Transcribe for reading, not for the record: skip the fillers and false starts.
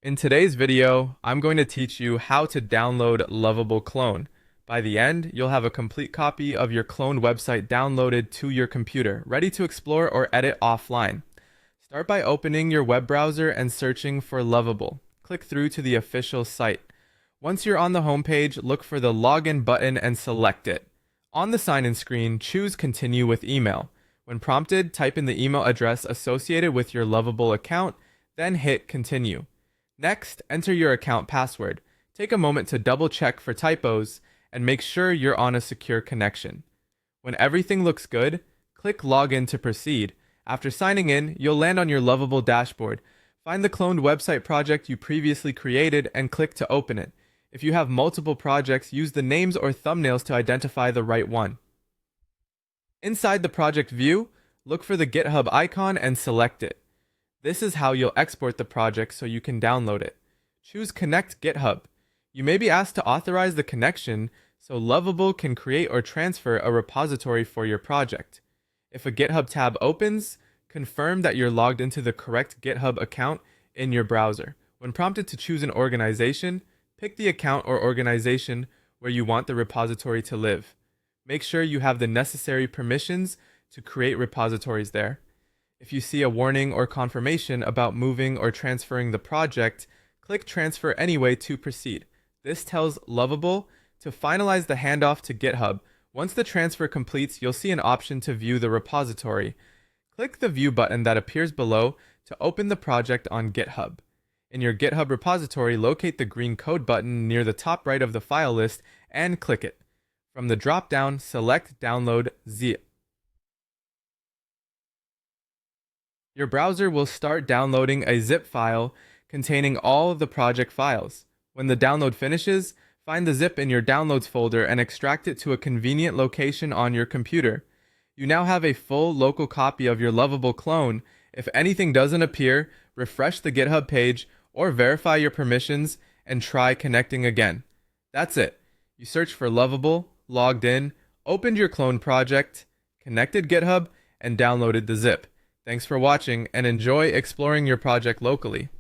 In today's video, I'm going to teach you how to download Lovable Clone. By the end, you'll have a complete copy of your cloned website downloaded to your computer, ready to explore or edit offline. Start by opening your web browser and searching for Lovable. Click through to the official site. Once you're on the homepage, look for the Login button and select it. On the sign-in screen, choose Continue with Email. When prompted, type in the email address associated with your Lovable account, then hit Continue. Next, enter your account password. Take a moment to double check for typos and make sure you're on a secure connection. When everything looks good, click Login to proceed. After signing in, you'll land on your Lovable dashboard. Find the cloned website project you previously created and click to open it. If you have multiple projects, use the names or thumbnails to identify the right one. Inside the project view, look for the GitHub icon and select it. This is how you'll export the project so you can download it. Choose Connect GitHub. You may be asked to authorize the connection so Lovable can create or transfer a repository for your project. If a GitHub tab opens, confirm that you're logged into the correct GitHub account in your browser. When prompted to choose an organization, pick the account or organization where you want the repository to live. Make sure you have the necessary permissions to create repositories there. If you see a warning or confirmation about moving or transferring the project, click Transfer Anyway to proceed. This tells Lovable to finalize the handoff to GitHub. Once the transfer completes, you'll see an option to view the repository. Click the View button that appears below to open the project on GitHub. In your GitHub repository, locate the green code button near the top right of the file list and click it. From the drop-down, select Download zip. Your browser will start downloading a zip file containing all of the project files. When the download finishes, find the zip in your Downloads folder and extract it to a convenient location on your computer. You now have a full local copy of your Lovable clone. If anything doesn't appear, refresh the GitHub page or verify your permissions and try connecting again. That's it. You searched for Lovable, logged in, opened your clone project, connected GitHub, and downloaded the zip. Thanks for watching and enjoy exploring your project locally.